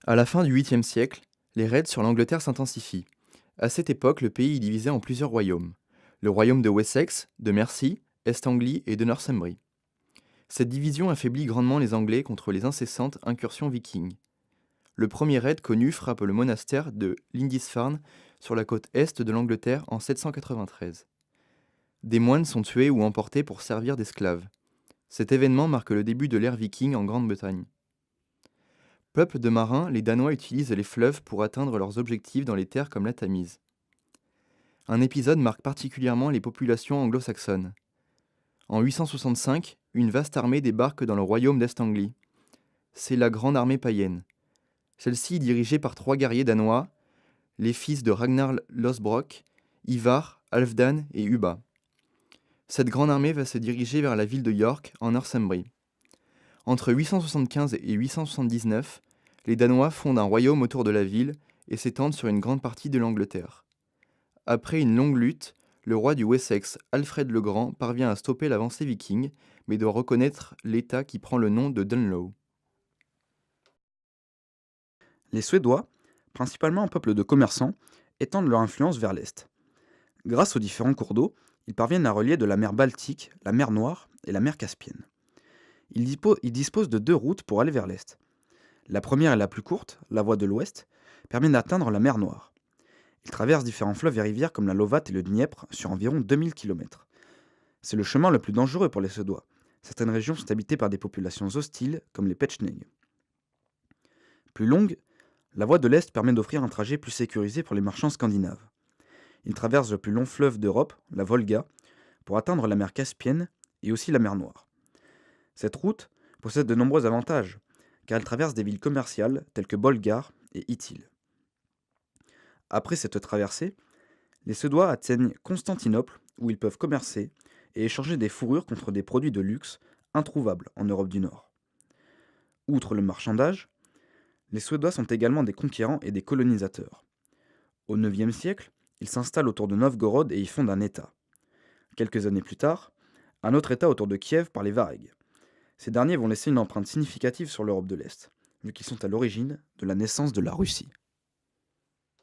À la fin du 8e siècle, les raids sur l'Angleterre s'intensifient. À cette époque, le pays est divisé en plusieurs royaumes. Le royaume de Wessex, de Mercie, East Anglie et de Northumbrie. Cette division affaiblit grandement les Anglais contre les incessantes incursions vikings. Le premier raid connu frappe le monastère de Lindisfarne sur la côte est de l'Angleterre en 793. Des moines sont tués ou emportés pour servir d'esclaves. Cet événement marque le début de l'ère viking en Grande-Bretagne. Peuple de marins, les Danois utilisent les fleuves pour atteindre leurs objectifs dans les terres comme la Tamise. Un épisode marque particulièrement les populations anglo-saxonnes. En 865, une vaste armée débarque dans le royaume d'Est-Anglie. C'est la Grande Armée païenne. Celle-ci est dirigée par trois guerriers danois, les fils de Ragnar Lothbrok, Ivar, Halfdan et Ubba. Cette grande armée va se diriger vers la ville de York, en Northumbrie. Entre 875 et 879, les Danois fondent un royaume autour de la ville et s'étendent sur une grande partie de l'Angleterre. Après une longue lutte, le roi du Wessex, Alfred le Grand, parvient à stopper l'avancée viking, mais doit reconnaître l'État qui prend le nom de Dunlow. Les Suédois, principalement un peuple de commerçants, étendent leur influence vers l'est. Grâce aux différents cours d'eau, ils parviennent à relier de la mer Baltique, la mer Noire et la mer Caspienne. Ils disposent de deux routes pour aller vers l'est. La première est la plus courte, la voie de l'ouest, permet d'atteindre la mer Noire. Ils traversent différents fleuves et rivières comme la Lovat et le Dniepr sur environ 2000 km. C'est le chemin le plus dangereux pour les Suédois. Certaines régions sont habitées par des populations hostiles comme les Pecheneg. Plus longue, la voie de l'Est permet d'offrir un trajet plus sécurisé pour les marchands scandinaves. Ils traversent le plus long fleuve d'Europe, la Volga, pour atteindre la mer Caspienne et aussi la mer Noire. Cette route possède de nombreux avantages, car elle traverse des villes commerciales telles que Bolgar et Itil. Après cette traversée, les Suédois atteignent Constantinople, où ils peuvent commercer et échanger des fourrures contre des produits de luxe introuvables en Europe du Nord. Outre le marchandage, les Suédois sont également des conquérants et des colonisateurs. Au IXe siècle, ils s'installent autour de Novgorod et y fondent un État. Quelques années plus tard, un autre État autour de Kiev par les Varegs. Ces derniers vont laisser une empreinte significative sur l'Europe de l'Est, vu qu'ils sont à l'origine de la naissance de la Russie.